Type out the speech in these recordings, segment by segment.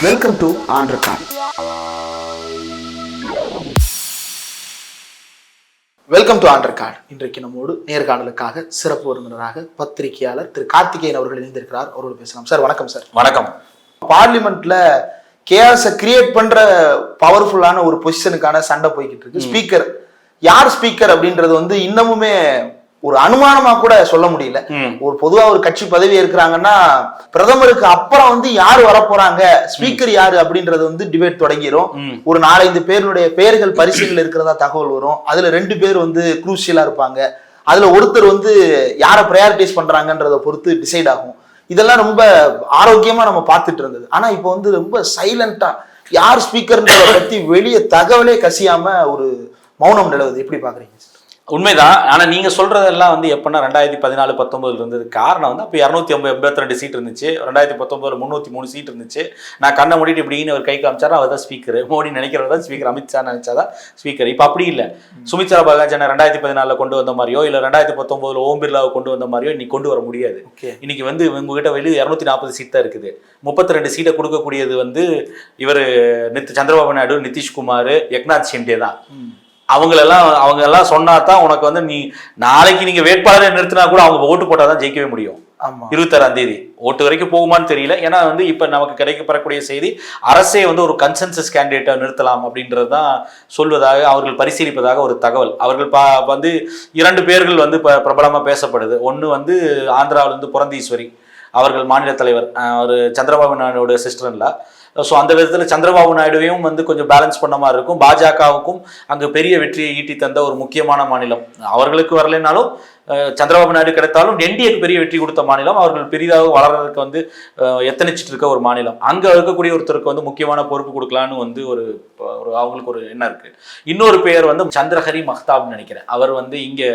Welcome to on record. Welcome to on record. இன்றைக்கு நம்மோடு நேர்காணலுக்காக சிறப்பு விருந்தினராக பத்திரிகையாளர் திரு கார்த்திகேயன் அவர்கள் இணைந்திருக்கிறார். அவரோடு பேசலாம். சார் வணக்கம். சார் வணக்கம். பார்லிமெண்ட்ல கேஆர்எஸ் கிரியேட் பண்ற பவர்ஃபுல்லான ஒரு பொசிஷனுக்கான சண்டை போய்கிட்டு இருக்கு. ஸ்பீக்கர் யார் ஸ்பீக்கர் அப்படின்றது வந்து இன்னமுமே ஒரு அனுமானமா கூட சொல்ல முடியல. ஒரு பொதுவா ஒரு கட்சி பதவி இருக்கிறாங்கன்னா பிரதமருக்கு அப்புறம் வந்து யாரு வரப்போறாங்க, ஸ்பீக்கர் யாரு அப்படின்றது வந்து டிபேட் தொடங்கிரும். ஒரு 4-5 பேருடைய பெயர்கள் பரிசீலனையில் இருக்கிறதா தகவல் வரும். அதுல 2 பேர் வந்து குரூசியலா இருப்பாங்க. அதுல ஒருத்தர் வந்து யாரை ப்ரையாரிட்டைஸ் பண்றாங்கன்றத பொறுத்து டிசைட் ஆகும். இதெல்லாம் ரொம்ப ஆரோக்கியமா நம்ம பார்த்துட்டு இருந்தது. ஆனா இப்போ வந்து ரொம்ப சைலண்டா யார் ஸ்பீக்கர்ன்றத பத்தி வெளியே தகவலே கசியாம ஒரு மௌனம் நிலவுது. எப்படி பாக்குறீங்க? உண்மைதான். ஆனா நீங்க சொல்றதெல்லாம் வந்து எப்பன்னா 2014-19 இருந்தது. காரணம் வந்து அப்போ 282 சீட் இருந்துச்சு. 2019 303 சீட் இருந்துச்சு. நான் கண்ணை மூடிட்டு இப்படின்னு ஒரு கை காமிச்சாரா அவர் தான் ஸ்பீக்கர். மோடி நினைக்கிறவர் தான் ஸ்பீக்கர். அமித்ஷா நினைச்சாதான் ஸ்பீக்கர். இப்போ அப்படி இல்லை. சுமித்ரா மகாஜனை 2014 கொண்டு வந்த மாதிரியோ இல்ல 2019 ஓம் பிர்லாவை கொண்டு வந்த மாதிரியோ இன்னைக்கு கொண்டு வர முடியாது. இன்னைக்கு வந்து உங்ககிட்ட வெளியே 240 சீட் தான் இருக்குது. 32 சீட்டை கொடுக்கக்கூடியது வந்து இவர் சந்திரபாபு நாயுடு, நிதிஷ்குமார், ஏக்நாத் ஷிண்டே தான். அவங்க எல்லாம் சொன்னா தான் உனக்கு வந்து நீ நாளைக்கு நீங்க வேட்பாளரை நிறுத்தினா கூட அவங்க ஓட்டு போட்டாதான் ஜெயிக்கவே முடியும். 26ஆம் தேதி ஓட்டு வரைக்கும் போகுமான்னு தெரியல. ஏன்னா வந்து இப்ப நமக்கு கிடைக்கப்பெறக்கூடிய செய்தி அரசே வந்து ஒரு கன்சென்சஸ் கேண்டிடேட்டை நிறுத்தலாம் அப்படின்றதுதான் சொல்வதாக அவர்கள் பரிசீலிப்பதாக ஒரு தகவல். அவர்கள் வந்து 2 பேர்கள் வந்து பிரபலமா பேசப்படுது. ஒன்னு வந்து ஆந்திராவில இருந்து புரந்தீஸ்வரி அவர்கள் மாநில தலைவர், ஒரு சந்திரபாபு நாயுடு சிஸ்டர்ல. ஸோ அந்த விதத்தில் சந்திரபாபு நாயுடுவையும் வந்து கொஞ்சம் பேலன்ஸ் பண்ண மாதிரி இருக்கும். பாஜகவுக்கும் அங்கு பெரிய வெற்றியை ஈட்டி தந்த ஒரு முக்கியமான மாநிலம். அவர்களுக்கு வரலைனாலும் சந்திரபாபு நாயுடு கிடைத்தாலும் என்டிஏக்கு பெரிய வெற்றி கொடுத்த மாநிலம். அவர்கள் பெரிதாக வளர்றதுக்கு வந்து எத்தனைச்சிட்டு இருக்க ஒரு மாநிலம். அங்கே இருக்கக்கூடிய ஒருத்தருக்கு வந்து முக்கியமான பொறுப்பு கொடுக்கலான்னு வந்து ஒரு அவங்களுக்கு ஒரு எண்ணம் இருக்கு. இன்னொரு பேர் வந்து சந்திரஹரி மஹ்தாப்னு நினைக்கிறேன். அவர் வந்து இங்கே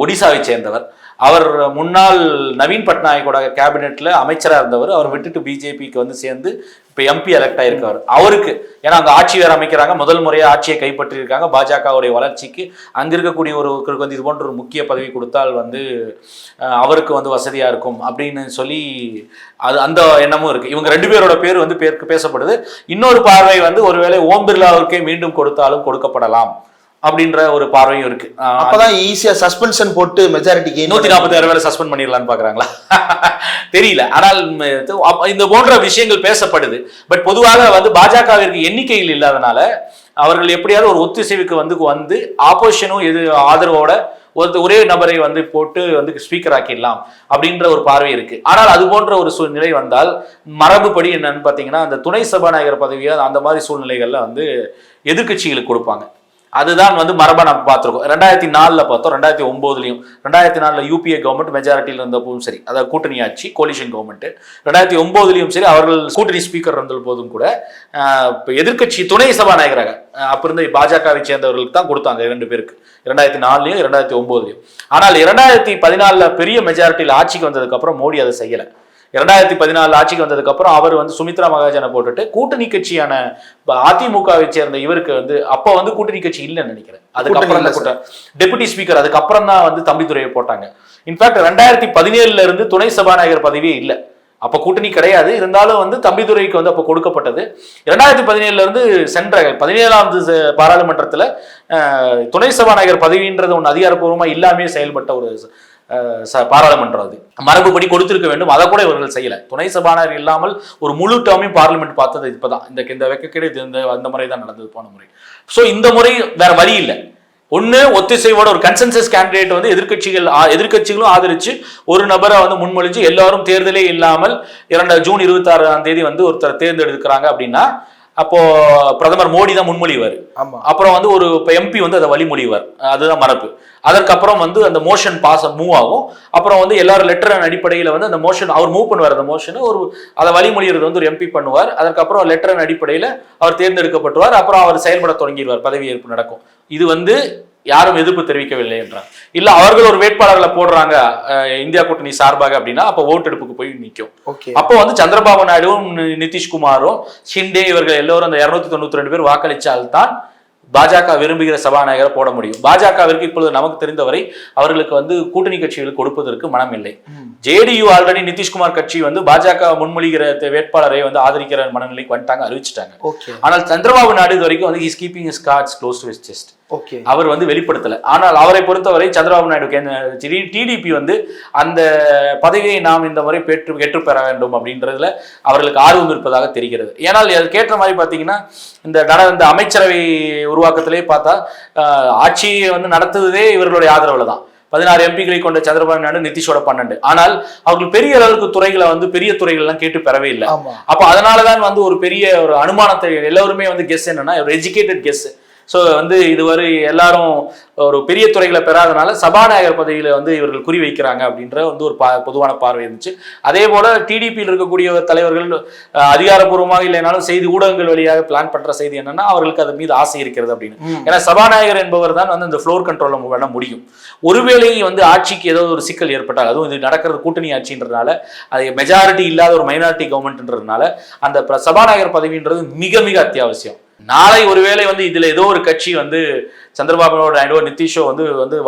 ஒடிசாவை சேர்ந்தவர். அவர் முன்னாள் நவீன் பட்நாயக்கோட கேபினெட்ல அமைச்சராக இருந்தவர். அவர் விட்டுட்டு பிஜேபிக்கு வந்து சேர்ந்து இப்போ எம்பி எலெக்ட் ஆயிருக்காரு. அவருக்கு ஏன்னா அங்கே ஆட்சி வேற அமைக்கிறாங்க, முதல் முறையாக ஆட்சியை கைப்பற்றி இருக்காங்க. பாஜகவுடைய வளர்ச்சிக்கு அங்கே இருக்கக்கூடிய ஒருவருக்கு வந்து இது போன்ற ஒரு முக்கிய பதவி கொடுத்தால் வந்து அவருக்கு வந்து வசதியா இருக்கும் அப்படின்னு சொல்லி அந்த எண்ணமும் இருக்கு. இவங்க 2 பேரோட பேர் வந்து பேசப்படுது. இன்னொரு பார்வை வந்து ஒருவேளை ஓம் பிர்லாவுக்கே மீண்டும் கொடுத்தாலும் கொடுக்கப்படலாம் அப்படின்ற ஒரு பார்வையும் இருக்கு. அப்பதான் ஈஸியா சஸ்பென்ஷன் போட்டு மெஜாரிட்டிக்கு 146 பேரை சஸ்பெண்ட் பண்ணிடலான்னு பாக்குறாங்களா தெரியல. ஆனால் இந்த போன்ற விஷயங்கள் பேசப்படுது. பட் பொதுவாக வந்து பாஜகவிற்கு எண்ணிக்கையில் இல்லாதனால அவர்கள் எப்படியாவது ஒரு ஒத்திசைவுக்கு வந்து ஆப்போசிஷனும் எது ஆதரவோட ஒரே நபரை வந்து போட்டு வந்து ஸ்பீக்கர் ஆக்கிடலாம் அப்படின்ற ஒரு பார்வை இருக்கு. ஆனால் அது போன்ற ஒரு சூழ்நிலை வந்தால் மரபுப்படி என்னன்னு பாத்தீங்கன்னா அந்த துணை சபாநாயகர் பதவியை அந்த மாதிரி சூழ்நிலைகள்ல வந்து எதிர்கட்சிகளுக்கு கொடுப்பாங்க. அதுதான் வந்து மரபா நம்ம பார்த்துருக்கோம். 2004 பார்த்தோம், 2009 2004 யூபிஏ கவர்மெண்ட் மெஜாரிட்டியில் இருந்தபோதும் சரி, அதாவது கூட்டணி ஆட்சி கோலிஷன் கவர்மெண்ட். 2009 சரி அவர்கள் கூட்டணி ஸ்பீக்கர் இருந்த போதும் கூட எதிர்கட்சி துணை சபாநாயகராக அப்ப இருந்த பாஜகவை சேர்ந்தவர்களுக்கு தான் கொடுத்தாங்க 2 பேருக்கு, 2004 2009. ஆனால் 2014 பெரிய மெஜாரிட்டியில் ஆட்சிக்கு வந்ததுக்கு அப்புறம் மோடி அதை செய்யலை. 2014 ஆட்சிக்கு வந்ததுக்கு அப்புறம் அவர் வந்து சுமித்ரா மகாஜனை போட்டுட்டு கூட்டணி கட்சியான அதிமுகவை சேர்ந்த இவருக்கு வந்து அப்ப வந்து கூட்டணி கட்சி இல்லைன்னு நினைக்கிறேன். அதுக்கப்புறம் டெபுட்டி ஸ்பீக்கர் அதுக்கப்புறம் தான் வந்து தம்பிதுரையை போட்டாங்க. இன்ஃபேக்ட் 2017 இருந்து துணை சபாநாயகர் பதவியே இல்லை. அப்ப கூட்டணி கிடையாது. இருந்தாலும் வந்து தம்பிதுரைக்கு வந்து அப்ப கொடுக்கப்பட்டது. 2017 இருந்து சென்ற 17ஆவது பாராளுமன்றத்துல துணை சபாநாயகர் பதவின்றது ஒன்று அதிகாரப்பூர்வமா இல்லாமே செயல்பட்ட ஒரு பாராளுமன்றம். அது மரபுப்படி கொடுத்திருக்க வேண்டும். அதை கூட இவர்கள் செய்யல. துணை சபாநாயகர் இல்லாமல் ஒரு முழு டேர்மையும் பார்லிமெண்ட் பார்த்தது இப்பதான். இந்த வெக்கக்கேடு அந்த முறை தான் நடந்தது போன முறை. சோ இந்த முறை வேற வழி இல்லை. ஒண்ணு ஒத்திசைவோட ஒரு கன்சென்சஸ் கேண்டிடேட் வந்து எதிர்கட்சிகளும் ஆதரிச்சு ஒரு நபரை வந்து முன்மொழிஞ்சு எல்லாரும் தேர்தலே இல்லாமல் ஜூன் 26ஆம் தேதி வந்து ஒருத்தர் தேர்ந்தெடுக்கிறாங்க அப்படின்னா அப்போ பிரதமர் மோடி தான் முன்மொழிவார். அப்புறம் வந்து ஒரு எம்பி வந்து அதை வழிமொழிவார். அதுதான் மரபு. அதற்கப்புறம் வந்து அந்த மோஷன் மூவ் ஆகும். அப்புறம் வந்து எல்லாரும் லெட்டரின் அடிப்படையில் வந்து அந்த மோஷன் அவர் மூவ் பண்ணுவார். அந்த மோஷனை அதை வழிமொழிகிறது வந்து ஒரு எம்பி பண்ணுவார். அதற்கப்புறம் லெட்டரின் அடிப்படையில் அவர் தேர்ந்தெடுக்கப்பட்டுவார். அப்புறம் அவர் செயல்பட தொடங்கிடுவார். பதவியேற்பு நடக்கும். இது வந்து யாரும் எதிர்ப்பு தெரிவிக்கவில்லை என்றார். இல்ல அவர்கள் ஒரு வேட்பாளர்களை போடுறாங்க இந்தியா கூட்டணி சார்பாக அப்படின்னா அப்ப ஓட்டெடுப்புக்கு போய் நிற்கும். அப்போ வந்து சந்திரபாபு நாயுடும் நிதிஷ்குமாரும் ஷிண்டே இவர்கள் எல்லோரும் அந்த 292 பேர் வாக்களிச்சால்தான் பாஜக விரும்புகிற சபாநாயகரை போட முடியும். பாஜகவிற்கு இப்பொழுது நமக்கு தெரிந்தவரை அவர்களுக்கு வந்து கூட்டணி கட்சிகளுக்கு கொடுப்பதற்கு மனம் இல்லை. ஜேடியு ஆல்ரெடி நிதிஷ்குமார் கட்சி வந்து பாஜக முன்மொழிகிற வேட்பாளரை வந்து ஆதரிக்கிற மனநிலைக்கு வந்துட்டாங்க, அறிவிச்சிட்டாங்க. ஆனால் சந்திரபாபு நாயுடு இது வரைக்கும் வந்து his keeping his cards close to his chest. அவர் வந்து வெளிப்படுத்தல. ஆனால் அவரை பொறுத்தவரை சந்திரபாபு நாயுடு டிடிபி வந்து அந்த பதவியை நாம் இந்த முறை பெற்று பெற வேண்டும் அப்படின்றதுல அவர்களுக்கு ஆர்வம் இருப்பதாக தெரிகிறது. ஏனால் கேட்ட மாதிரி பாத்தீங்கன்னா இந்த அமைச்சரவை உருவாக்கத்திலே பார்த்தா ஆட்சியை வந்து நடத்துவதே இவர்களுடைய ஆதரவுல தான். 16 எம்பிகளை கொண்ட சந்திரபாபு நாயுடு, நிதிஷோட 12. ஆனால் அவர்கள் பெரிய அளவுக்கு துறைகளை வந்து பெரிய துறைகள் எல்லாம் கேட்டு பெறவே இல்லை. அப்ப அதனாலதான் வந்து ஒரு பெரிய ஒரு அனுமானத்தை எல்லாருமே வந்து கெஸ் என்னன்னா ஒரு எஜுகேட்டட் கெஸ். ஸோ வந்து இதுவரை எல்லாரும் ஒரு பெரிய துறைகளை பெறாதனால சபாநாயகர் பதவியில வந்து இவர்கள் குறி வைக்கிறாங்க அப்படின்ற வந்து ஒரு பொதுவான பார்வை இருந்துச்சு. அதே போல டிடிபியில் இருக்கக்கூடிய தலைவர்கள் அதிகாரப்பூர்வமாக இல்லைனாலும் செய்தி ஊடகங்கள் வழியாக பிளான் பண்ற செய்தி என்னன்னா அவர்களுக்கு அது மீது ஆசை இருக்கிறது அப்படின்னு. ஏன்னா சபாநாயகர் என்பவர் தான் வந்து இந்த ஃப்ளோர் கண்ட்ரோல் பண்ண முடியும். ஒருவேளை வந்து ஆட்சிக்கு ஏதோ ஒரு சிக்கல் ஏற்பட்டால், அதுவும் இது நடக்கிறது கூட்டணி ஆட்சின்றதுனால, அது மெஜாரிட்டி இல்லாத ஒரு மைனாரிட்டி கவர்மெண்ட்ன்றதுனால அந்த சபாநாயகர் பதவின்றது மிக மிக அத்தியாவசியம். நாளை ஒருவேளை வந்து இதுல ஏதோ ஒரு கட்சி வந்து சந்திரபாபு நாயுடு நிதிஷோ வந்து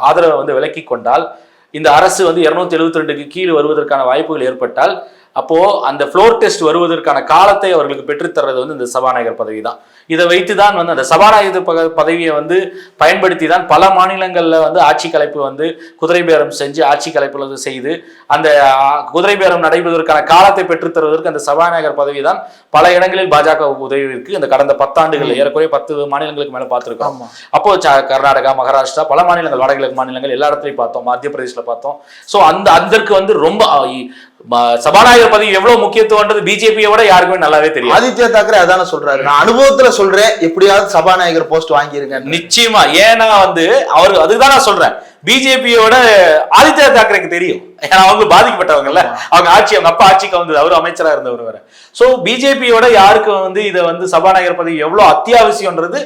ஆதரவை வந்து விலக்கி கொண்டால், இந்த அரசு வந்து 272க்கு கீழ் வருவதற்கான வாய்ப்புகள் ஏற்பட்டால், அப்போ அந்த ஃப்ளோர் டெஸ்ட் வருவதற்கான காலத்தை அவர்களுக்கு பெற்றுத்தர்றது வந்து இந்த சபாநாயகர் பதவி தான். இதை வைத்துதான் வந்து அந்த சபாநாயகர் பதவியை வந்து பயன்படுத்தி தான் பல மாநிலங்கள்ல வந்து ஆட்சி கலைப்பு வந்து குதிரை பேரம் செஞ்சு ஆட்சி கலைப்பு செய்து அந்த குதிரை பேரம் நடைபெறுவதற்கான காலத்தை பெற்றுத்தருவதற்கு அந்த சபாநாயகர் பதவி தான் பல இடங்களில் பாஜக உதவி இருக்கு. இந்த கடந்த 10 ஆண்டுகள் ஏறக்குறைய 10 மாநிலங்களுக்கு மேல பார்த்திருக்கோம். அப்போ கர்நாடகா, மகாராஷ்டிரா, பல மாநிலங்கள், வடகிழக்கு மாநிலங்கள் எல்லா இடத்துலையும் பார்த்தோம், மத்திய பிரதேசல பார்த்தோம். ஸோ அதற்கு வந்து ரொம்ப சபாநாயகர் பதவி எவ்வளவு முக்கியத்துவம்ன்றது பிஜேபியை விட யாருக்குமே நல்லாவே தெரியும். ஆதித்ய தாக்கரே அதான சொல்றாரு, நான் அனுபவத்துல சொல்றேன், எப்படியாவது சபாநாயகர் போஸ்ட் வாங்கிருங்க. நிச்சயமா. ஏன்னா வந்து அவரு அதுதான் நான் சொல்றேன், பிஜேபியோட ஆதித்ய தாக்கரேக்கு தெரியும். ஏன்னா அவங்க பாதிக்கப்பட்டவங்கல்ல, அவங்க அவங்க அப்பா ஆட்சிக்கு வந்தது, அவரு அமைச்சரா இருந்தவர் வேற. சோ பிஜேபியோட யாருக்கு வந்து இதை வந்து சபாநாயகர் பதவி எவ்வளவு அத்தியாவசியம்ன்றது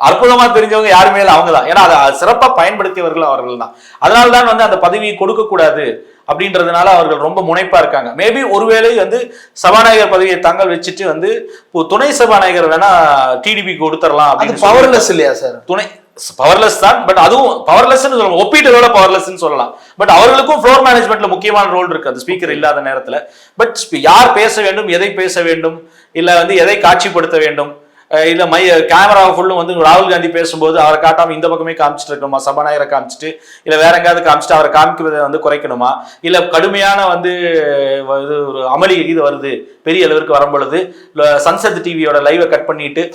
அற்புதமா தெரிஞ்சவங்க யாருமே இல்லை, அவங்க தான். ஏன்னா அதை சிறப்பா பயன்படுத்தியவர்கள் அவர்கள் தான். அதனால்தான் வந்து அந்த பதவியை கொடுக்க கூடாது அப்படின்றதுனால அவர்கள் ரொம்ப முனைப்பா இருக்காங்க. மேபி ஒருவேளை வந்து சபாநாயகர் பதவியை தங்கள் வச்சுட்டு வந்து துணை சபாநாயகர் வேணா டிடிபி கொடுத்துடலாம். அது பவர்லெஸ் இல்லையா சார்? துணை பவர்லெஸ் தான், பட் அதுவும் பவர்லெஸ் சொல்லலாம், ஒப்பீட்டோட பவர்லெஸ் சொல்லலாம். பட் அவர்களுக்கும் ஃப்ளோர் மேனேஜ்மெண்ட்ல முக்கியமான ரோல் இருக்கு அந்த ஸ்பீக்கர் இல்லாத நேரத்துல. பட் யார் பேச வேண்டும், எதை பேச வேண்டும், இல்ல வந்து எதை காட்சிப்படுத்த வேண்டும், இல்ல கேமரா ஃபுல்லும் வந்து ராகுல் காந்தி பேசும்போது அவரை காட்டாம இந்த பக்கமே காமிச்சிட்டு இருக்கணுமா, சபாநாயகரை காமிச்சிட்டு இல்ல வேற எங்காவது காமிச்சிட்டு அவரை காமிக்கிறத வந்து குறைக்கணுமா, இல்ல கடுமையான வந்து இது ஒரு அமளி இது வருது பெரிய அளவிற்கு வரும்பொழுது சன்சத் டிவியோட லைவை கட் பண்ணிட்டு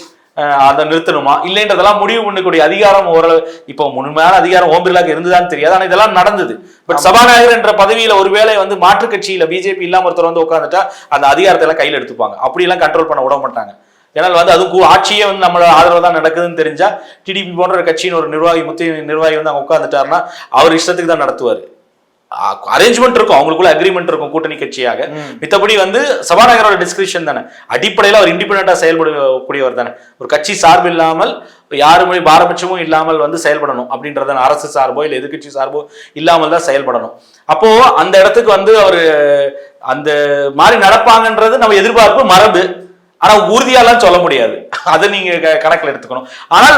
அதை நிறுத்தணுமா இல்லைன்றதெல்லாம் முடிவு பண்ணக்கூடிய அதிகாரம் ஓரளவு இப்போ முழுமையான அதிகாரம் ஓம் பிர்லாக்கு இருந்துதான் தெரியாது. ஆனா இதெல்லாம் நடந்தது. பட் சபாநாயகர் என்ற பதவியில ஒருவேளை வந்து மாற்று கட்சியில பிஜேபி இல்லாம ஒருத்தர் வந்து உட்காந்துட்டா அந்த அதிகாரத்தை எல்லாம் கையில் எடுத்துப்பாங்க. அப்படி எல்லாம் கண்ட்ரோல் பண்ண விட மாட்டாங்க. ஏன்னால் வந்து அது ஆட்சியே வந்து நம்மளோட ஆதரவு தான் நடக்குதுன்னு தெரிஞ்சா டிடிபி போன்ற கட்சியின் ஒரு நிர்வாகி நிர்வாகி வந்து அவங்க உட்காந்துட்டாருன்னா அவர் இஷ்டத்துக்கு தான் நடத்துவார். அரேஞ்ச்மெண்ட் இருக்கும், அவங்களுக்குள்ள அக்ரிமெண்ட் இருக்கும் கூட்டணி கட்சியாக. மித்தபடி வந்து சபாநாயகரோட டிஸ்கிரிப்ஷன் தானே, அடிப்படையில் அவர் இண்டிபெண்டா செயல்படக்கூடியவர் தானே. ஒரு கட்சி சார்பு இல்லாமல் யாருமே பாரபட்சமும் இல்லாமல் வந்து செயல்படணும் அப்படின்றத அரசு சார்போ இல்லை எதிர்கட்சி சார்போ இல்லாமல் தான் செயல்படணும். அப்போ அந்த இடத்துக்கு வந்து அவர் அந்த மாதிரி நடப்பாங்கன்றது நம்ம எதிர்பார்ப்பு மரபு. ஆனா உறுதியாலாம் சொல்ல முடியாது, அதை நீங்க கணக்கில் எடுத்துக்கணும். ஆனால்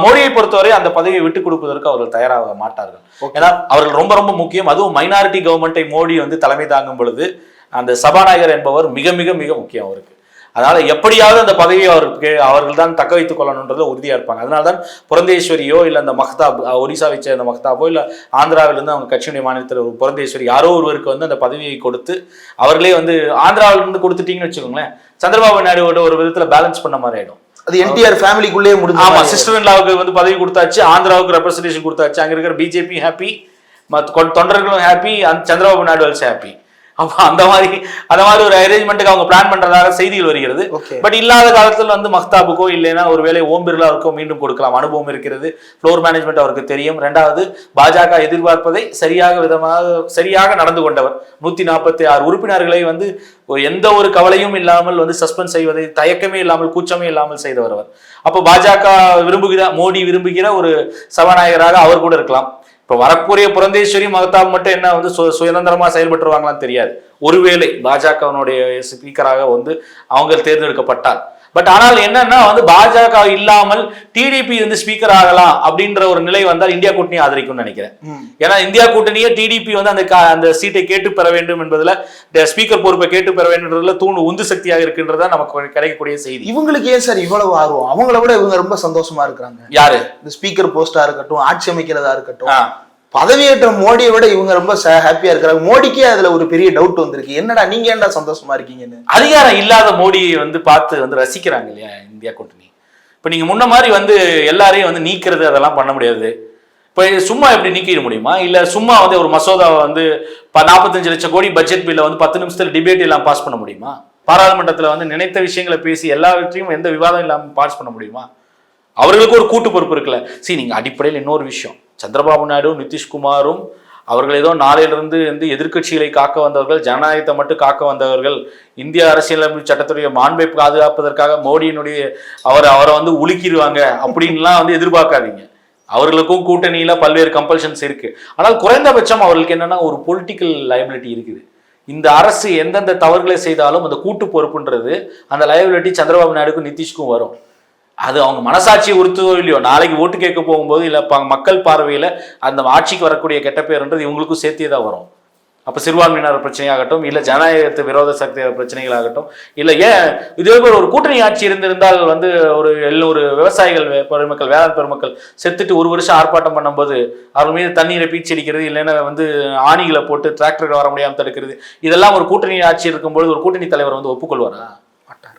மோடியை பொறுத்தவரை அந்த பதவியை விட்டுக் கொடுப்பதற்கு அவர்கள் தயாராக மாட்டார்கள். ஏன்னா அவர்கள் ரொம்ப ரொம்ப முக்கியம். அதுவும் மைனாரிட்டி கவர்மெண்ட்டை மோடி வந்து தலைமை தாங்கும் பொழுது அந்த சபாநாயகர் என்பவர் மிக மிக மிக முக்கியம் அவருக்கு. அதனால எப்படியாவது அந்த பதவியை அவர்கள் தான் தக்க வைத்துக் கொள்ளணும்ன்றதுல உறுதியா இருப்பாங்க. அதனால்தான் புரந்தேஸ்வரியோ இல்லை அந்த மஹ்தாப், ஒரிசாவை சேர்ந்த மஹ்தாபோ இல்லை ஆந்திராவிலிருந்து அவங்க கட்சியுடைய மாநிலத்தில் ஒரு புரந்தேஸ்வரி யாரோ ஒருவருக்கு வந்து அந்த பதவியை கொடுத்து அவர்களே வந்து ஆந்திராவிலிருந்து கொடுத்துட்டீங்கன்னு வச்சுக்கோங்களேன், சந்திரபாபு நாயுடு ஒரு விதத்துல பேலன்ஸ் பண்ண மாதிரி ஆயிடும். அது என்டிஆர் ஃபேமிலிக்குள்ளே முடிஞ்சு. ஆமா, சிஸ்டர் இன் லாவுக்கு வந்து பதவி கொடுத்தாச்சு, ஆந்திராவுக்கு ரெப்ரசன்டேஷன் கொடுத்தாச்சு, அங்க இருக்கிற பிஜேபி ஹாப்பி, தொண்டர்களும் happy, Chandrababu Naidu also happy. அந்த மாதிரி ஒரு அரேஞ்ச்மெண்ட்டுக்கு அவங்க பிளான் பண்றதாக செய்திகள் வருகிறது. பட் இல்லாத காலத்துல வந்து மஹ்தாபுக்கோ இல்லைன்னா ஒருவேளை ஓம் பிர்லாவுக்கோ மீண்டும் கொடுக்கலாம், அனுபவம் இருக்கிறது, ஃப்ளோர் மேனேஜ்மெண்ட் அவருக்கு தெரியும். ரெண்டாவது பாஜக எதிர்பார்ப்பதை சரியாக நடந்து கொண்டவர். 146 உறுப்பினர்களை வந்து எந்த ஒரு கவலையும் இல்லாமல் வந்து சஸ்பெண்ட் செய்வதை தயக்கமே இல்லாமல் கூச்சமே இல்லாமல் செய்தவர் அவர். அப்போ பாஜக மோடி விரும்புகிற ஒரு சபாநாயகராக அவர் கூட இருக்கலாம். இப்ப வரக்கூடிய புரந்தேஸ்வரி மஹ்தாப் மட்டும் என்ன வந்து சுதந்திரமா செயல்பட்டுருவாங்களான்னு தெரியாது. ஒருவேளை பாஜகவினுடைய ஸ்பீக்கராக வந்து அவங்க தேர்ந்தெடுக்கப்பட்டார், பட் ஆனால் என்னன்னா வந்து பாஜக இல்லாமல் டிடிபி வந்து ஸ்பீக்கர் ஆகலாம் அப்படின்ற ஒரு நிலை வந்தால் இந்தியா கூட்டணி ஆதரிக்கும்னு நினைக்கிறேன். ஏன்னா இந்தியா கூட்டணியே டிடிபி வந்து அந்த சீட்டை கேட்டு பெற வேண்டும் என்பதுல, ஸ்பீக்கர் பொறுப்பை கேட்டு பெற வேண்டும்ன்றதுல உந்து சக்தியாக இருக்குன்றதா நமக்கு கிடைக்கக்கூடிய செய்தி. இவங்களுக்கு ஏன் சார் இவ்வளவு ஆர்வம்? அவங்கள விட இவங்க ரொம்ப சந்தோஷமா இருக்கிறாங்க. யாரு? இந்த ஸ்பீக்கர் போஸ்டா இருக்கட்டும், ஆட்சி அமைக்கிறதா இருக்கட்டும், பதவியேற்ற மோடியை விட இவங்க ரொம்ப ஹாப்பியா இருக்கிறாங்க. மோடிக்கே அதுல ஒரு பெரிய டவுட் வந்திருக்கு, என்னடா நீங்க ஏன்டா சந்தோஷமா இருக்கீங்கன்னு. அதிகாரம் இல்லாத மோடியை வந்து பார்த்து வந்து ரசிக்கிறாங்க இல்லையா இந்தியா கூட்டணி. இப்ப நீங்க முன்ன மாதிரி வந்து எல்லாரையும் வந்து நீக்கிறது அதெல்லாம் பண்ண முடியாது. இப்ப சும்மா எப்படி நீக்கிட முடியுமா? இல்ல சும்மா வந்து ஒரு மசோதாவை வந்து 45 லட்சம் கோடி பட்ஜெட் பில்ல வந்து 10 நிமிஷத்துல டிபேட் எல்லாம் பாஸ் பண்ண முடியுமா? பாராளுமன்றத்துல வந்து நினைத்த விஷயங்களை பேசி எல்லாவற்றையும் எந்த விவாதம் இல்லாம பாஸ் பண்ண முடியுமா? அவர்களுக்கு ஒரு கூட்டு பொறுப்பு இருக்குல்ல. சரி, நீங்க அடிப்படையில் இன்னொரு விஷயம், சந்திரபாபு நாயுடு நிதிஷ்குமாரும் அவர்கள் ஏதோ நாளையிலிருந்து வந்து எதிர்கட்சிகளை காக்க வந்தவர்கள், ஜனநாயகத்தை மட்டும் காக்க வந்தவர்கள், இந்திய அரசியலமைப்பு சட்டத்துடைய மாண்பை பாதுகாப்பதற்காக மோடியினுடைய அவரை வந்து உலுக்கிடுவாங்க அப்படின்லாம் வந்து எதிர்பார்க்காதீங்க. அவர்களுக்கும் கூட்டணியில பல்வேறு கம்பல்ஷன்ஸ் இருக்கு. ஆனால் குறைந்தபட்சம் அவர்களுக்கு என்னன்னா ஒரு பொலிட்டிக்கல் லைபிலிட்டி இருக்குது. இந்த அரசு எந்தெந்த தவறுகளை செய்தாலும் அந்த கூட்டு பொறுப்புன்றது, அந்த லைபிலிட்டி சந்திரபாபு நாயுடுக்கும் நிதிஷ்க்கும் வரும். அது அவங்க மனசாட்சியை உறுத்துவோ இல்லையோ, நாளைக்கு ஓட்டு கேட்க போகும்போது இல்ல மக்கள் பார்வையில அந்த ஆட்சிக்கு வரக்கூடிய கெட்ட பேருன்றது இவங்களுக்கும் சேர்த்தே தான் வரும். அப்ப சிறுபான்மையினர் பிரச்சனையாகட்டும், இல்ல ஜனநாயகத்தை விரோத சக்தி பிரச்சனைகளாகட்டும், இல்ல ஏன் இதே ஒரு கூட்டணி ஆட்சி இருந்திருந்தால் வந்து ஒரு விவசாயிகள் பெருமக்கள், வேளாண் பெருமக்கள் செத்துட்டு ஒரு வருஷம் ஆர்ப்பாட்டம் பண்ணும்போது அவர்கள் மீது தண்ணீரை பீச்சடிக்கிறது, இல்லைன்னா வந்து ஆணிகளை போட்டு டிராக்டர்கள் வர முடியாமல் தடுக்கிறது, இதெல்லாம் ஒரு கூட்டணி ஆட்சி இருக்கும்போது ஒரு கூட்டணி தலைவர் வந்து ஒப்புக்கொள்வாரா?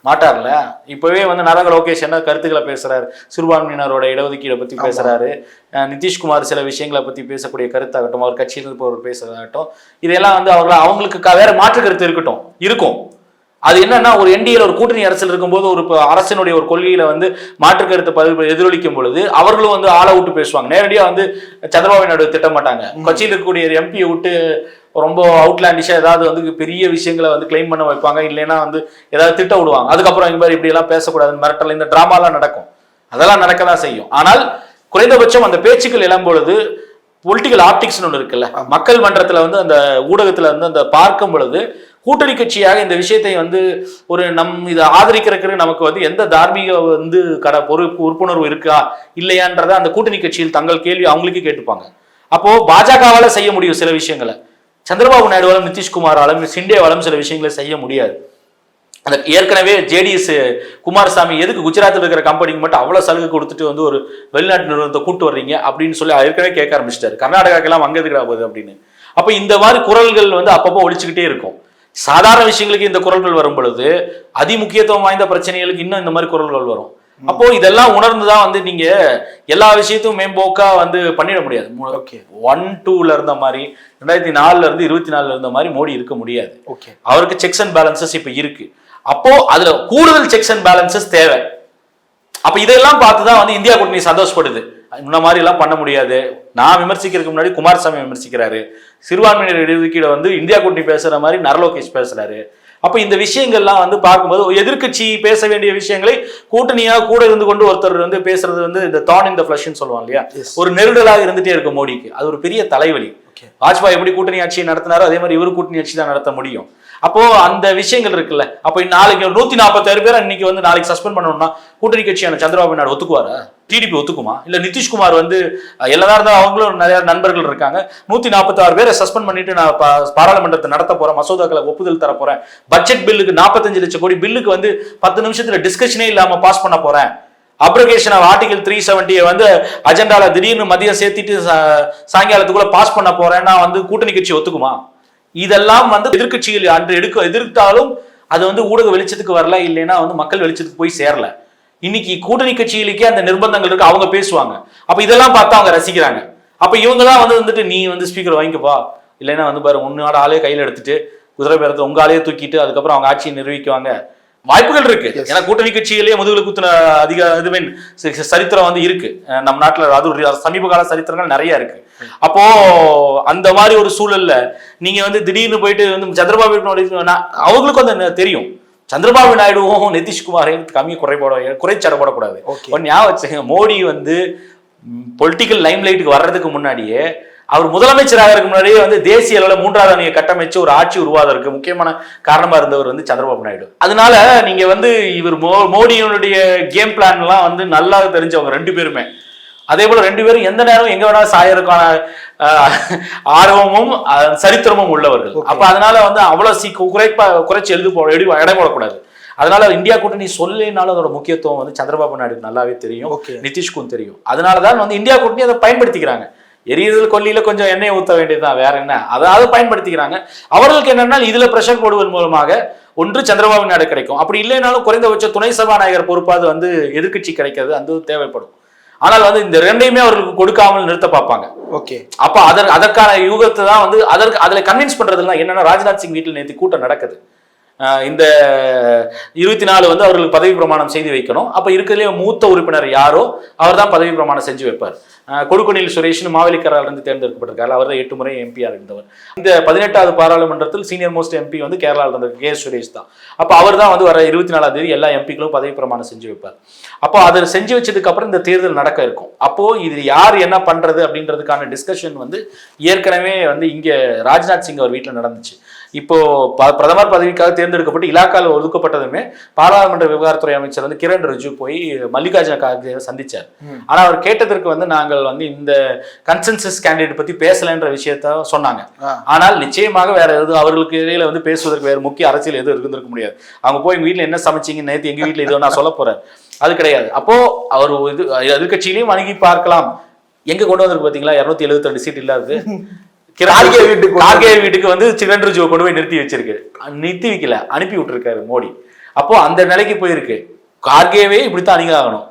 மாட்டார்ல. இப்பவே வந்து நாராயண லோகேஷ் என்ன கருத்துக்களை பேசுறாரு, சிறுபான்மையினரோட இடஒதுக்கீடை பத்தி பேசுறாரு, நிதிஷ்குமார் சில விஷயங்களை பத்தி பேசக்கூடிய கருத்தாகட்டும், அவர் கட்சியிலிருந்து போறவர் பேசுறதாகட்டும், இதெல்லாம் வந்து அவங்களுக்கு வேற மாற்று கருத்து இருக்கும். அது என்னன்னா ஒரு என்டிஏல ஒரு கூட்டணி அரசியல் இருக்கும்போது ஒரு அரசினுடைய ஒரு கொள்கையில வந்து மாற்று கருத்து எதிரொலிக்கும் பொழுது அவர்களும் வந்து ஆளை விட்டு பேசுவாங்க. நேரடியா வந்து சந்திரபாபு நாயுடு திட்ட மாட்டாங்க. கட்சியில் இருக்கக்கூடிய எம்பியை விட்டு ரொம்ப அவுட்லாண்டிஷா ஏதாவது வந்து பெரிய விஷயங்களை வந்து கிளைம் பண்ண வைப்பாங்க, இல்லைன்னா வந்து ஏதாவது திட்ட விடுவாங்க. அதுக்கப்புறம் இங்க மாதிரி இப்படி எல்லாம் பேசக்கூடாது, மிரட்டல், இந்த டிராமாலாம் நடக்கும். அதெல்லாம் நடக்கதான் செய்யும். ஆனால் குறைந்தபட்சம் அந்த பேச்சுக்கள் எழும்பொழுது பொலிட்டிக்கல் ஆப்டிக்ஸ்னு ஒன்று இருக்குல்ல, மக்கள் மன்றத்துல வந்து அந்த ஊடகத்துல வந்து அந்த பார்க்கும் பொழுது கூட்டணி கட்சியாக இந்த விஷயத்தை வந்து ஒரு இதை ஆதரிக்கிறதுக்கு நமக்கு வந்து எந்த தார்மீக வந்து உறுப்புணர்வு இருக்கா இல்லையான்றத அந்த கூட்டணி கட்சியில் தங்கள் கேள்வி அவங்களுக்கு கேட்டுப்பாங்க. அப்போ பாஜகவால செய்ய முடியும் சில விஷயங்களை, சந்திரபாபு நாயுடுவாலும் நிதிஷ்குமாராலும் சிண்டேவாலும் சில விஷயங்களை செய்ய முடியாது. அந்த ஏற்கனவே ஜேடிஎஸ் குமாரசாமி எதுக்கு குஜராத்தில் இருக்கிற கம்பெனிக்கு மட்டும் அவ்வளவு சலுகை கொடுத்துட்டு வந்து ஒரு வெளிநாட்டு நிறுவனத்தை கூட்டு வர்றீங்க அப்படின்னு சொல்லி ஏற்கனவே கேட்க ஆரம்பிச்சிட்டாரு. கர்நாடகாக்கெல்லாம் அங்க எதுக்குடா போகுது அப்படின்னு. அப்ப இந்த மாதிரி குரல்கள் வந்து அப்பப்போ ஒழிச்சுக்கிட்டே இருக்கும். சாதாரண விஷயங்களுக்கு இந்த குரல்கள் வரும் பொழுது அதிமுக்கியத்துவம் வாய்ந்த பிரச்சனைகளுக்கு இன்னும் இந்த மாதிரி குரல்கள் வரும். அப்போ இதெல்லாம் உணர்ந்துதான் வந்து நீங்க எல்லா விஷயத்தையும் மேம்போக்கா வந்து பண்ணிட முடியாது. 1-2ல இருந்த மாதிரி 2004ல இருந்து 24ல இருந்த மாதிரி மோடி இருக்க முடியாது. அவருக்கு செக்ஸ் அண்ட் பேலன்சஸ் இப்ப இருக்கு. அப்போ அதுல கூடுதல் செக்ஸ் அண்ட் பேலன்சஸ் தேவை. அப்ப இதெல்லாம் பார்த்துதான் வந்து இந்தியா கூட்டணி சந்தோஷப்படுது. இந்த மாதிரி எல்லாம் பண்ண முடியாது. நான் விமர்சிக்கிறதுக்கு முன்னாடி குமாரசாமி விமர்சிக்கிறாரு, சிறுபான்மையினர் இடஒதுக்கீடு வந்து இந்தியா கூட்டணி பேசுற மாதிரி நரலோகேஷ் பேசுறாரு. அப்ப இந்த விஷயங்கள்லாம் வந்து பார்க்கும்போது எதிர்கட்சி பேச வேண்டிய விஷயங்களை கூட்டணியா கூட இருந்து கொண்டு ஒருத்தர் வந்து பேசுறது வந்து இந்த தார்ன் இன் தி ஃப்ளஷ்னு சொல்லுவாங்க இல்லையா, ஒரு நெருடலாக இருந்துட்டே இருக்கும் மோடிக்கு. அது ஒரு பெரிய தலைவலி. வாஜ்பாய் எப்படி கூட்டணி ஆட்சியை நடத்தினாரோ அதே மாதிரி இவரு கூட்டணி ஆட்சி தான் நடத்த முடியும். அப்போ அந்த விஷயங்கள் இருக்குல்ல. அப்ப நாளைக்கு 146 பேர் இன்னைக்கு வந்து நாளைக்கு சஸ்பெண்ட் பண்ணணும்னா கூட்டணி கட்சியான சந்திரபாபு நாயுடு ஒத்துக்குவாரா? டிடிபி ஒத்துக்குமா? இல்ல நிதிஷ்குமார் வந்து எல்லாரும் இருந்தா அவங்களும் நிறைய நண்பர்கள் இருக்காங்க, 146 பேரை சஸ்பெண்ட் பண்ணிட்டு நான் பாராளுமன்றத்தை நடத்த போறேன், மசோதாக்களை ஒப்புதல் தர போறேன், பட்ஜெட் பில்லுக்கு 45 லட்சம் கோடி பில்லுக்கு வந்து 10 நிமிஷத்துல டிஸ்கஷனே இல்லாம பாஸ் பண்ண போறேன், அப்ரிகேஷன் ஆஃப் ஆர்டிகல் 370 வந்து அஜெண்டால திடீர்னு மதியம் சேர்த்திட்டு சாயங்காலத்துக்குள்ள பாஸ் பண்ண போறேன்னா வந்து கூட்டணி கட்சி ஒத்துக்குமா? இதெல்லாம் வந்து எதிர்கட்சிகள் அன்று எதிர்த்தாலும் அது வந்து ஊடக வெளிச்சத்துக்கு வரல, இல்லைன்னா வந்து மக்கள் வெளிச்சத்துக்கு போய் சேரல. இன்னைக்கு கூட்டணி கட்சிகளுக்கே அந்த நிர்பந்தங்கள் இருக்கு, அவங்க பேசுவாங்க. அப்ப இதெல்லாம் பார்த்தா அவங்க ரசிக்கிறாங்க. அப்ப இவங்க தான் வந்துட்டு நீ வந்து ஸ்பீக்கர் வாங்கிக்கப்பா, இல்லைன்னா வந்து பாரு உன்னோட ஆளே கையில எடுத்துட்டு குதிரை பேரத்தை உங்க ஆளையே தூக்கிட்டு அதுக்கப்புறம் அவங்க ஆட்சியை நிர்வகிக்குவாங்க. வாய்ப்புகள் இருக்கு. ஏன்னா கூட்டணி கட்சியிலேயே முதுகுல குத்துன இதுவே சரித்திரம் வந்து இருக்கு நம்ம நாட்டுல. அது சமீப கால சரித்திரங்கள் நிறைய இருக்கு. அப்போ அந்த மாதிரி ஒரு சூழல்ல நீங்க வந்து திடீர்னு போயிட்டு வந்து சந்திரபாபு அவங்களுக்கு வந்து தெரியும் சந்திரபாபு நாயுடுவும் நிதிஷ்குமாரையும் குறைச்சாடப்படக்கூடாது. ஞாபகம் வச்சுங்க, மோடி வந்து பொலிட்டிக்கல் லைம் லைட்டுக்கு வர்றதுக்கு முன்னாடியே அவர் முதலமைச்சராக இருக்க முன்னாடியே வந்து தேசிய அளவில் 3வது அணியை கட்டமைச்சு ஒரு ஆட்சி உருவாவதற்கு முக்கியமான காரணமா இருந்தவர் வந்து சந்திரபாபு நாயுடு. அதனால நீங்க வந்து இவர் மோடியினுடைய கேம் பிளான் எல்லாம் வந்து நல்லா தெரிஞ்சவங்க 2 பேருமே. அதே போல 2 பேரும் எந்த நேரம் எங்க வேணாலும் சாயறதுக்கான ஆர்வமும் சரித்திரமும் உள்ளவர்கள். அப்ப அதனால வந்து அவ்வளவு குறைச்சு இடம் போடக்கூடாது. அதனால இந்தியா கூட்டணி சொல்லினாலும் அதோட முக்கியத்துவம் வந்து சந்திரபாபு நாயுடுக்கு நல்லாவே தெரியும், நிதிஷ்கும் தெரியும். அதனாலதான் வந்து இந்தியா கூட்டணி அதை பயன்படுத்திக்கிறாங்க. எரியுதல் கொல்லியில கொஞ்சம் எண்ணெய் ஊற்ற வேண்டியதுதான், வேற என்ன, அதாவது பயன்படுத்திக்கிறாங்க. அவர்களுக்கு என்னன்னா இதுல பிரஷர் போடுவதன் மூலமாக ஒன்று சந்திரபாபு நாயுடு கிடைக்கும், அப்படி இல்லைனாலும் குறைந்தபட்ச துணை சபாநாயகர் பொறுப்பாது வந்து எதிர்கட்சி கிடைக்கிறது அந்த தேவைப்படும். ஆனால் வந்து இந்த 2யுமே அவர்களுக்கு கொடுக்காமல் நிறுத்த பார்ப்பாங்க. ஓகே, அப்ப அதற்கான யூகத்தை தான் வந்து அதுல கன்வின்ஸ் பண்றதுலாம் என்னன்னா, ராஜ்நாத் சிங் வீட்டில் நேற்று கூட்டம் நடக்குது. இந்த 24 வந்து அவர்களுக்கு பதவி பிரமாணம் செய்து வைக்கணும். அப்ப இருக்கிறதுலே மூத்த உறுப்பினர் யாரோ அவர் தான் பதவி பிரமாணம் செஞ்சு வைப்பார். கொடுக்குனில் சுரேஷ்னு மாவேலிக்கரால இருந்து தேர்ந்தெடுக்கப்பட்டிருக்காரு. அவர் தான் 8 முறை எம்பியா இருந்தவர். இந்த 18வது பாராளுமன்றத்தில் சீனியர் மோஸ்ட் எம்பி வந்து கேரளாவில் இருந்த கே சுரேஷ் தான். அப்ப அவர் தான் வந்து வர 24ஆம் தேதி எல்லா எம்பிக்களும் பதவி பிரமாணம் செஞ்சு வைப்பார். அப்போ அதை செஞ்சு வச்சதுக்கு அப்புறம் இந்த தேர்தல் நடக்க இருக்கும். அப்போ இது யார் என்ன பண்றது அப்படின்றதுக்கான டிஸ்கஷன் வந்து ஏற்கனவே வந்து இங்க ராஜ்நாத் சிங் அவர் வீட்டில் நடந்துச்சு. இப்போ பிரதமர் பதவிக்காக தேர்ந்தெடுக்கப்பட்டு இலாக்கால ஒதுக்கப்பட்டதுமே பாராளுமன்ற விவகாரத்துறை அமைச்சர் வந்து கிரண் ரிஜிஜு போய் மல்லிகார்ஜுன கார்கே சந்திச்சார். ஆனா அவர் கேட்டதற்கு வந்து நாங்கள் வந்து இந்த கன்சென்சஸ் கேண்டிடேட் பத்தி பேசலன்ற விஷயத்த சொன்னாங்க. ஆனால் நிச்சயமாக வேற எதுவும் அவர்களுக்கு இடையில வந்து பேசுவதற்கு வேற முக்கிய அரசியல் எதுவும் இருந்திருக்க முடியாது. அவங்க போய் எங்க வீட்டுல என்ன சமைச்சிங்க நேற்று, எங்க வீட்டுல இது நான் சொல்ல போறேன், அது கிடையாது. அப்போ அவர் இது எதிர்கட்சியிலையும் அணுகி பார்க்கலாம். எங்க கொண்டு வந்திருக்கு பாத்தீங்களா, 272 சீட் இல்லாது கார்கே வீட்டுக்கு வந்து கிரண் ரிஜிஜுவை கொண்டு போய் நிறுத்தி வச்சிருக்கு. நிறுத்தி வைக்கல, அனுப்பி விட்டுருக்காரு மோடி. அப்போ அந்த நிலைக்கு போயிருக்கு. கார்கேவே இப்படித்தான் அணுகி ஆகணும்.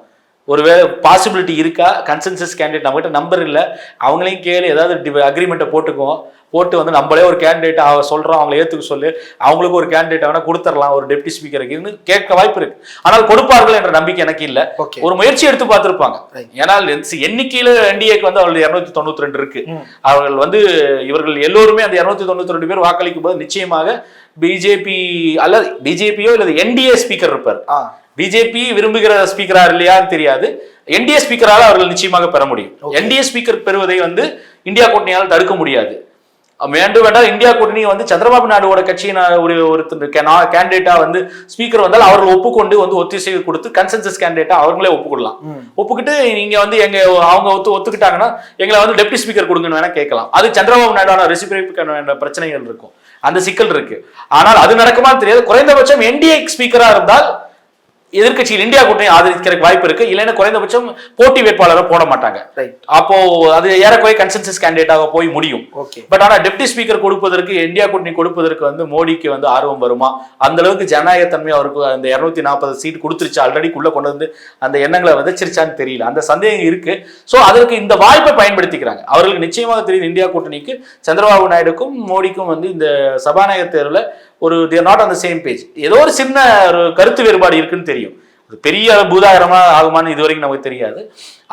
ஒருவேளை பாசிபிலிட்டி இருக்கா, கன்சென்சஸ் கேண்டிடேட் நம்மகிட்ட நம்பர் இல்லை, அவங்களையும் கேளு, ஏதாவது அக்ரிமெண்ட்டை போட்டுக்குவோம், போட்டு வந்து நம்மளே ஒரு கேண்டிடேட் சொல்றோம், அவங்களை ஏத்துக்க சொல்லு, அவங்களுக்கு ஒரு கேண்டிடேட் வேணா கொடுத்துடலாம் ஒரு டெப்டி ஸ்பீக்கருக்கு கேட்க வாய்ப்பு இருக்கு. ஆனால் கொடுப்பார்கள் என்ற நம்பிக்கை எனக்கு இல்லை. ஒரு முயற்சி எடுத்து பார்த்திருப்பாங்க. ஏன்னால் எண்ணிக்கையில என்டிஏக்கு வந்து அவர்கள் 292 இருக்கு. அவர்கள் வந்து இவர்கள் எல்லோருமே அந்த 292 பேர் வாக்களிக்கும் போது நிச்சயமாக பிஜேபி அல்லது பிஜேபியோ இல்லது என்டிஏ ஸ்பீக்கர் இருப்பார். பிஜேபி விரும்புகிற ஸ்பீக்கரா இல்லையான்னு தெரியாது, என்டிஏ ஸ்பீக்கரால அவர்கள் நிச்சயமாக பெற முடியும். என்டிஏ ஸ்பீக்கர் பெறுவதை வந்து இந்தியா கூட்டணியால் தடுக்க முடியாது. வேண்டும் என்றால் இந்தியா கூட்டணி வந்து சந்திரபாபு நாயுடுவோட கட்சியின் ஒரு கேண்டிடேட்டா வந்து ஸ்பீக்கர் வந்தால் அவர்கள் ஒப்புக்கொண்டு வந்து ஒத்திசைவு கொடுத்து கன்சென்சஸ் கேண்டிடேட்டா அவங்களே ஒப்புக்கொள்ளலாம். ஒப்புக்கிட்டு நீங்க வந்து அவங்க ஒத்துக்கிட்டாங்கன்னா எங்களை வந்து டெப்டி ஸ்பீக்கர் கொடுங்கன்னு வேணா கேட்கலாம். அது சந்திரபாபு நாயுடான ரெசிபிரேஷன் பிரச்சனைகள் இருக்கும், அந்த சிக்கல் இருக்கு. ஆனால் அது நடக்குமா தெரியாது. குறைந்தபட்சம் என்டிஏ ஸ்பீக்கரா இருந்தால் எதிர்கட்சியில் இந்தியா கூட்டணி ஆதரிக்கிறதுக்கு வாய்ப்பு இருக்கு. இல்லைன்னா குறைந்தபட்சம் போட்டி வேட்பாளரை போட மாட்டாங்க. அப்போ அது ஏறக்குறைய கன்சென்சஸ் கேண்டிடேட்டாக போய் முடியும். பட் ஆனா டெப்டி ஸ்பீக்கர் கொடுப்பதற்கு இந்தியா கூட்டணி கொடுப்பதற்கு வந்து மோடிக்கு வந்து ஆர்வம் வருமா, அந்த அளவுக்கு ஜனநாயகத்தன்மை அவருக்கு அந்த 240 சீட் கொடுத்துருச்சு, ஆல்ரெடி உள்ள கொண்டு வந்து அந்த எண்ணங்களை விதைச்சிருச்சான்னு தெரியல, அந்த சந்தேகம் இருக்கு. சோ அதற்கு இந்த வாய்ப்பை பயன்படுத்திக்கிறாங்க. அவர்களுக்கு நிச்சயமாக தெரியுது இந்தியா கூட்டணிக்கு சந்திரபாபு நாயுடுக்கும் மோடிக்கும் வந்து இந்த சபாநாயகர் தேர்வில் ஒரு தேர் not on the same page, ஏதோ ஒரு சின்ன ஒரு கருத்து வேறுபாடு இருக்குன்னு தெரியும். பெரிய பூதாகரமா ஆகுமான்னு இதுவரைக்கும் நமக்கு தெரியாது.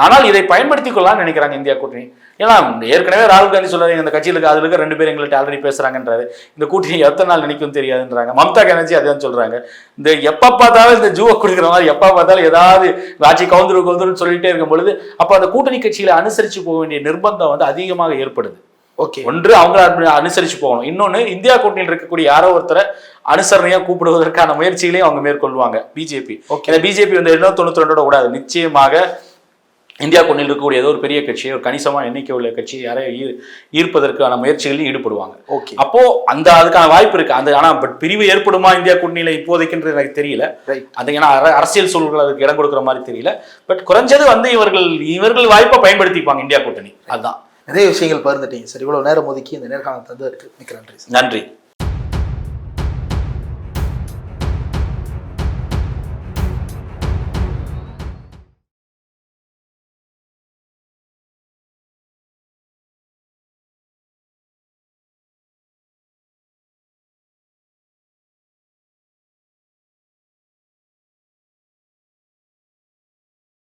ஆனால் இதை பயன்படுத்திக் கொள்ளலாம்னு நினைக்கிறாங்க இந்தியா கூட்டணி. ஏன்னா ஏற்கனவே ராகுல் காந்தி சொல்றாரு இந்த கட்சியில் அதுல இருக்க 2 பேர் எங்கள்கிட்ட ஆல்ரெடி பேசுறாங்கன்றாரு, இந்த கூட்டணி எத்தனை நாள் நினைக்கும் தெரியாதுன்றாங்க. மம்தா பானர்ஜி அதான் சொல்றாங்க, இந்த எப்ப பார்த்தாலும் இந்த ஜூவை கொடுக்குற மாதிரி எப்ப பார்த்தாலும் ஏதாவது ஆட்சி கவுந்துருன்னு சொல்லிட்டே இருக்கும் பொழுது அப்ப அந்த கூட்டணி கட்சியில அனுசரிச்சு போக வேண்டிய நிர்பந்தம் வந்து அதிகமாக ஏற்படுது. ஒன்று அவங்க அனுசரிச்சு போகணும், இன்னொன்னு இந்தியா கூட்டணியில் இருக்கக்கூடிய யாரோ ஒருத்தரை அனுசரணையா கூப்பிடுவதற்கான முயற்சிகளையும் அவங்க மேற்கொள்வாங்க பிஜேபி. பிஜேபி வந்து 292 கூடாது, நிச்சயமாக இந்தியா கூட்டணியில் இருக்கக்கூடிய ஏதோ ஒரு பெரிய கட்சி, ஒரு கணிசமான எண்ணிக்கை உள்ள கட்சி யாரையும் ஈர்ப்பதற்கான முயற்சிகளில் ஈடுபடுவாங்க. அப்போ அதுக்கான வாய்ப்பு இருக்கு. ஆனா பட் பிரிவு ஏற்படுமா இந்தியா கூட்டணியில இப்போதைக்குன்றது எனக்கு தெரியல. அது ஏன்னா அரசியல் சூழல்கள் அதுக்கு இடம் கொடுக்குற மாதிரி தெரியல. பட் குறைஞ்சது வந்து இவர்கள் வாய்ப்பை பயன்படுத்திப்பாங்க இந்தியா கூட்டணி. அதுதான். நிறைய விஷயங்கள் பகிர்ந்துட்டீங்க சார். இவ்வளவு நேரம் ஒதுக்கி இந்த நேர்காணல் தந்ததற்கு மிக்க நன்றி. நன்றி.